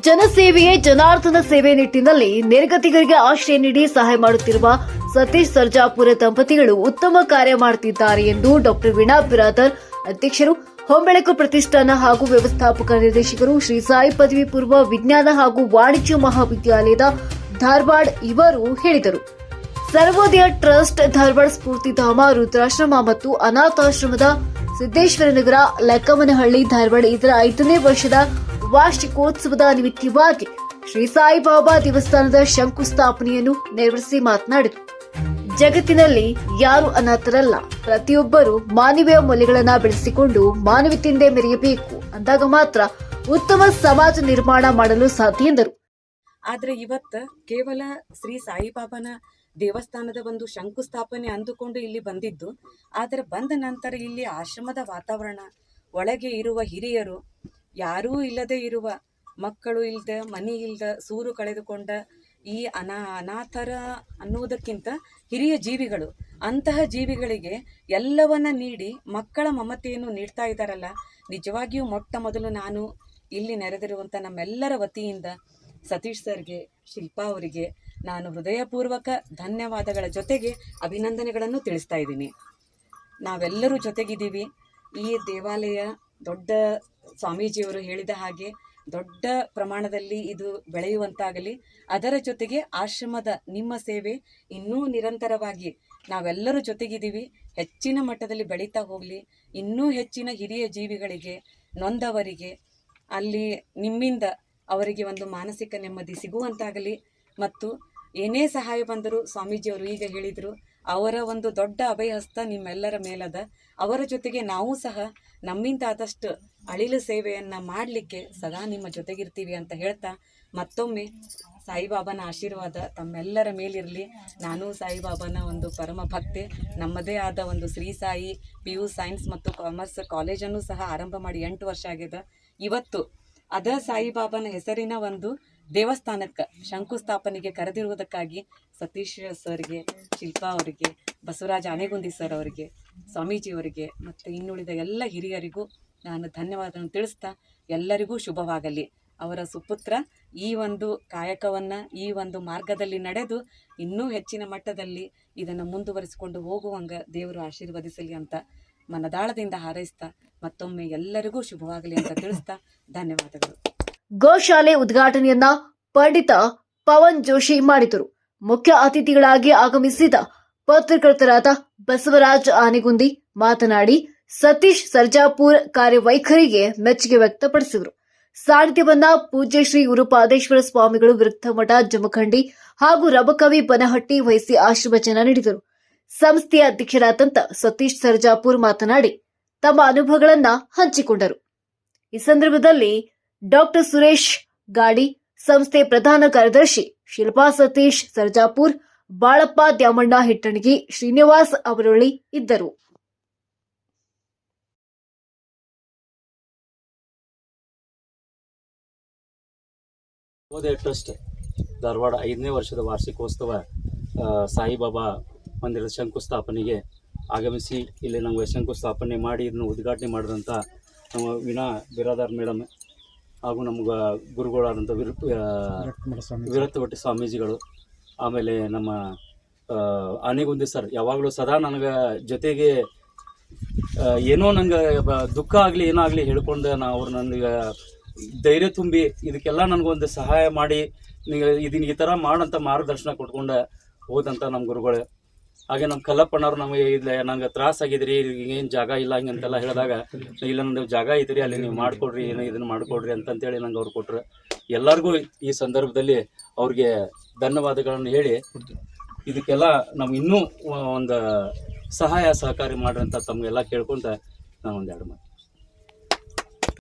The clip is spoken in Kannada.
ಜನಸೇವೆಯೇ ಜನಾರ್ದನ ಸೇವೆ ನಿಟ್ಟಿನಲ್ಲಿ ನಿರ್ಗತಿಗರಿಗೆ ಆಶ್ರಯ ನೀಡಿ ಸಹಾಯ ಮಾಡುತ್ತಿರುವ ಸತೀಶ್ ಸರ್ಜಾಪುರ ದಂಪತಿಗಳು ಉತ್ತಮ ಕಾರ್ಯ ಮಾಡುತ್ತಿದ್ದಾರೆ ಎಂದು ಡಾಕ್ಟರ್ ವೀಣಾ ಬಿರಾದರ್ ಅಧ್ಯಕ್ಷರು, ಹೊಂಬೆಳಕು ಪ್ರತಿಷ್ಠಾನ ಹಾಗೂ ವ್ಯವಸ್ಥಾಪಕ ನಿರ್ದೇಶಕರು, ಶ್ರೀ ಸಾಯಿ ಪದವಿ ಪೂರ್ವ ವಿಜ್ಞಾನ ಹಾಗೂ ವಾಣಿಜ್ಯ ಮಹಾವಿದ್ಯಾಲಯದ ಧಾರವಾಡ ಇವರು ಹೇಳಿದರು. ಸರ್ವೋದಯ ಟ್ರಸ್ಟ್ ಧಾರವಾಡ ಸ್ಫೂರ್ತಿಧಾಮ ರುದ್ರಾಶ್ರಮ ಮತ್ತು ಅನಾಥಾಶ್ರಮದ ಸಿದ್ದೇಶ್ವರನಗರ ಲೆಕ್ಕಮನಹಳ್ಳಿ ಧಾರವಾಡ ಇದರ 5ನೇ ವರ್ಷದ ವಾರ್ಷಿಕೋತ್ಸವದ ನಿಮಿತ್ತವಾಗಿ ಶ್ರೀ ಸಾಯಿಬಾಬಾ ದೇವಸ್ಥಾನದ ಶಂಕುಸ್ಥಾಪನೆಯನ್ನು ನೆರವೇರಿಸಿ ಮಾತನಾಡಿದರು. ಜಗತ್ತಿನಲ್ಲಿ ಯಾರು ಅನಾಥರಲ್ಲ, ಪ್ರತಿಯೊಬ್ಬರು ಮಾನವೀಯ ಮೌಲ್ಯಗಳನ್ನು ಬೆಳೆಸಿಕೊಂಡು ಮಾನವೀಯತೆಯಿಂದ ಮೆರೆಯಬೇಕು. ಅಂದಾಗ ಮಾತ್ರ ಉತ್ತಮ ಸಮಾಜ ನಿರ್ಮಾಣ ಮಾಡಲು ಸಾಧ್ಯ ಎಂದರು. ಆದರೆ ಇವತ್ತು ಕೇವಲ ಶ್ರೀ ಸಾಯಿಬಾಬಾನ ದೇವಸ್ಥಾನದ ಒಂದು ಶಂಕುಸ್ಥಾಪನೆ ಅಂದುಕೊಂಡು ಇಲ್ಲಿ ಬಂದಿದ್ದು, ಆದರೆ ಬಂದ ನಂತರ ಇಲ್ಲಿ ಆಶ್ರಮದ ವಾತಾವರಣ, ಒಳಗೆ ಇರುವ ಹಿರಿಯರು, ಯಾರೂ ಇಲ್ಲದೆ ಇರುವ ಮಕ್ಕಳು ಇಲ್ಲದ, ಮನೆ ಇಲ್ಲದ, ಸೂರು ಕಳೆದುಕೊಂಡ ಈ ಅನಾಥರ ಅನ್ನುವುದಕ್ಕಿಂತ ಹಿರಿಯ ಜೀವಿಗಳು, ಅಂತಹ ಜೀವಿಗಳಿಗೆ ಎಲ್ಲವನ್ನ ನೀಡಿ ಮಕ್ಕಳ ಮಮತೆಯನ್ನು ನೀಡ್ತಾ ಇದ್ದಾರಲ್ಲ, ನಿಜವಾಗಿಯೂ ಮೊಟ್ಟ ಮೊದಲು ನಾನು ಇಲ್ಲಿ ನೆರೆದಿರುವಂಥ ನಮ್ಮೆಲ್ಲರ ವತಿಯಿಂದ ಸತೀಶ್ ಸರ್ಗೆ, ಶಿಲ್ಪಾ ಅವರಿಗೆ ನಾನು ಹೃದಯಪೂರ್ವಕ ಧನ್ಯವಾದಗಳ ಜೊತೆಗೆ ಅಭಿನಂದನೆಗಳನ್ನು ತಿಳಿಸ್ತಾ ಇದ್ದೀನಿ. ನಾವೆಲ್ಲರೂ ಜೊತೆಗಿದ್ದೀವಿ. ಈ ದೇವಾಲಯ ದೊಡ್ಡ ಸ್ವಾಮೀಜಿಯವರು ಹೇಳಿದ ಹಾಗೆ ದೊಡ್ಡ ಪ್ರಮಾಣದಲ್ಲಿ ಇದು ಬೆಳೆಯುವಂತಾಗಲಿ, ಅದರ ಜೊತೆಗೆ ಆಶ್ರಮದ ನಿಮ್ಮ ಸೇವೆ ಇನ್ನೂ ನಿರಂತರವಾಗಿ ನಾವೆಲ್ಲರೂ ಜೊತೆಗಿದ್ದೀವಿ, ಹೆಚ್ಚಿನ ಮಟ್ಟದಲ್ಲಿ ಬೆಳೀತಾ ಹೋಗಲಿ. ಇನ್ನೂ ಹೆಚ್ಚಿನ ಹಿರಿಯ ಜೀವಿಗಳಿಗೆ, ನೊಂದವರಿಗೆ ಅಲ್ಲಿ ನಿಮ್ಮಿಂದ ಅವರಿಗೆ ಒಂದು ಮಾನಸಿಕ ನೆಮ್ಮದಿ ಸಿಗುವಂತಾಗಲಿ. ಮತ್ತು ಏನೇ ಸಹಾಯ ಬಂದರೂ ಸ್ವಾಮೀಜಿಯವರು ಈಗ ಹೇಳಿದರು, ಅವರ ಒಂದು ದೊಡ್ಡ ಅಭಯಹಸ್ತ ನಿಮ್ಮೆಲ್ಲರ ಮೇಲದ. ಅವರ ಜೊತೆಗೆ ನಾವು ಸಹ ನಮ್ಮಿಂದ ಆದಷ್ಟು ಅಳಿಲು ಸೇವೆಯನ್ನು ಮಾಡಲಿಕ್ಕೆ ಸದಾ ನಿಮ್ಮ ಜೊತೆಗಿರ್ತೀವಿ ಅಂತ ಹೇಳ್ತಾ, ಮತ್ತೊಮ್ಮೆ ಸಾಯಿಬಾಬಾನ ಆಶೀರ್ವಾದ ತಮ್ಮೆಲ್ಲರ ಮೇಲಿರಲಿ. ನಾನು ಸಾಯಿಬಾಬಾನ ಒಂದು ಪರಮ ಭಕ್ತೆ. ನಮ್ಮದೇ ಆದ ಒಂದು ಶ್ರೀ ಸಾಯಿ PU ಸೈನ್ಸ್ ಮತ್ತು ಕಾಮರ್ಸ್ ಕಾಲೇಜನ್ನು ಸಹ ಆರಂಭ ಮಾಡಿ 8 ವರ್ಷ ಆಗಿದೆ. ಇವತ್ತು ಅದ ಸಾಯಿಬಾಬಾನ ಹೆಸರಿನ ಒಂದು ದೇವಸ್ಥಾನಕ್ಕೆ ಶಂಕುಸ್ಥಾಪನೆಗೆ ಕರೆದಿರುವುದಕ್ಕಾಗಿ ಸತೀಶ್ ಸರ್ಗೆ, ಶಿಲ್ಪಾ ಅವರಿಗೆ, ಬಸವರಾಜ ಆನೆಗುಂದಿ ಸರ್ ಅವರಿಗೆ, ಸ್ವಾಮೀಜಿಯವರಿಗೆ ಮತ್ತು ಇನ್ನುಳಿದ ಎಲ್ಲ ಹಿರಿಯರಿಗೂ ನಾನು ಧನ್ಯವಾದವನ್ನು ತಿಳಿಸ್ತಾ, ಎಲ್ಲರಿಗೂ ಶುಭವಾಗಲಿ. ಅವರ ಸುಪುತ್ರ ಈ ಒಂದು ಕಾಯಕವನ್ನು, ಈ ಒಂದು ಮಾರ್ಗದಲ್ಲಿ ನಡೆದು ಇನ್ನೂ ಹೆಚ್ಚಿನ ಮಟ್ಟದಲ್ಲಿ ಇದನ್ನು ಮುಂದುವರಿಸಿಕೊಂಡು ಹೋಗುವಂಗೆ ದೇವರು ಆಶೀರ್ವದಿಸಲಿ ಅಂತ ಮನದಾಳದಿಂದ ಹಾರೈಸ್ತಾ, ಮತ್ತೊಮ್ಮೆ ಎಲ್ಲರಿಗೂ ಶುಭವಾಗಲಿ ಅಂತ ತಿಳಿಸ್ತಾ ಧನ್ಯವಾದಗಳು. ಗೋಶಾಲೆ ಉದ್ಘಾಟನೆಯನ್ನ ಪಂಡಿತ ಪವನ್ ಜೋಶಿ ಮಾಡಿದರು. ಮುಖ್ಯ ಅತಿಥಿಗಳಾಗಿ ಆಗಮಿಸಿದ ಪತ್ರಕರ್ತರಾದ ಬಸವರಾಜ ಆನೆಗುಂದಿ ಮಾತನಾಡಿ, ಸತೀಶ್ ಸರ್ಜಾಪುರ್ ಕಾರ್ಯವೈಖರಿಗೆ ಮೆಚ್ಚುಗೆ ವ್ಯಕ್ತಪಡಿಸಿದರು. ಸಾನ್ನಿಧ್ಯವನ್ನ ಪೂಜ್ಯ ಶ್ರೀ ಗುರುಪಾದೇಶ್ವರ ಸ್ವಾಮಿಗಳು, ವಿರುಕ್ತಮಠ ಜಮಖಂಡಿ ಹಾಗೂ ರಬಕವಿ ಬನಹಟ್ಟಿ ವಹಿಸಿ ಆಶೀರ್ವಚನ ನೀಡಿದರು. ಸಂಸ್ಥೆಯ ಅಧ್ಯಕ್ಷರಾದಂಥ ಸತೀಶ್ ಸರ್ಜಾಪುರ್ ಮಾತನಾಡಿ ತಮ್ಮ ಅನುಭವಗಳನ್ನು ಹಂಚಿಕೊಂಡರು. ಈ ಸಂದರ್ಭದಲ್ಲಿ ಡಾಕ್ಟರ್ ಸುರೇಶ್ ಗಾಡಿ, ಸಂಸ್ಥೆ ಪ್ರಧಾನ ಕಾರ್ಯದರ್ಶಿ ಶಿಲ್ಪಾ ಸತೀಶ್ ಸರ್ಜಾಪುರ್, ಬಾಳಪ್ಪ ದ್ಯಾಮಣ್ಣ ಹಿಟ್ಟಣಗಿ, ಶ್ರೀನಿವಾಸ್ ಅವರೊಳ್ಳಿ ಇದ್ದರು. ಸರ್ವೋದಯ ಟ್ರಸ್ಟ್ ಧಾರವಾಡ 5ನೇ ವರ್ಷದ ವಾರ್ಷಿಕೋತ್ಸವ ಸಾಯಿಬಾಬಾ ಮಂದಿರದ ಶಂಕುಸ್ಥಾಪನೆಗೆ ಆಗಮಿಸಿ ಇಲ್ಲಿ ನಮಗೆ ಶಂಕುಸ್ಥಾಪನೆ ಮಾಡಿ ಇದನ್ನು ಉದ್ಘಾಟನೆ ಮಾಡಿದಂಥ ನಮ್ಮ ವೀಣಾ ಬಿರಾದಾರ್ ಮೇಡಮ್ ಹಾಗೂ ನಮ್ಗೆ ಗುರುಗಳಾದಂಥ ವಿರಕ್ತಮಠ ಸ್ವಾಮೀಜಿಗಳು, ಆಮೇಲೆ ನಮ್ಮ ಆನೆಗುಂದಿ ಸರ್ ಯಾವಾಗಲೂ ಸದಾ ನನಗೆ ಜೊತೆಗೆ ಏನೋ ನಂಗೆ ದುಃಖ ಆಗಲಿ ಏನೋ ಆಗಲಿ ಹೇಳ್ಕೊಂಡು ಅವ್ರು ನನಗೆ ಧೈರ್ಯ ತುಂಬಿ ಇದಕ್ಕೆಲ್ಲ ನನಗೊಂದು ಸಹಾಯ ಮಾಡಿ ಇದನ್ನ ಈ ಥರ ಮಾಡಂತ ಮಾರ್ಗದರ್ಶನ ಕೊಟ್ಕೊಂಡು ಹೋದಂಥ ನಮ್ಮ ಗುರುಗಳು. ಹಾಗೆ ನಮ್ಮ ಕಲ್ಲಪ್ಪಣ್ಣವ್ರು ನಮಗೆ ಇಲ್ಲ ನಂಗೆ ತ್ರಾಸಾಗಿದ್ರಿ, ಏನು ಜಾಗ ಇಲ್ಲ ಹಂಗಂತೆಲ್ಲ ಹೇಳಿದಾಗ, ಇಲ್ಲ ನಂದು ಜಾಗ ಐತ್ರಿ, ಅಲ್ಲಿ ನೀವು ಮಾಡಿಕೊಡ್ರಿ, ಏನೋ ಇದನ್ನು ಮಾಡಿಕೊಡ್ರಿ ಅಂತಂತೇಳಿ ನಂಗೆ ಅವ್ರು ಕೊಟ್ಟರು. ಎಲ್ಲರಿಗೂ ಈ ಸಂದರ್ಭದಲ್ಲಿ ಅವ್ರಿಗೆ ಧನ್ಯವಾದಗಳನ್ನು ಹೇಳಿ, ಇದಕ್ಕೆಲ್ಲ ನಮ್ಗೆ ಇನ್ನೂ ಒಂದು ಸಹಾಯ ಸಹಕಾರಿ ಮಾಡ್ರಿ ಅಂತ ತಮಗೆಲ್ಲ ಕೇಳ್ಕೊಂತ ನಾನು ಒಂದೆರಡು ಮಾತು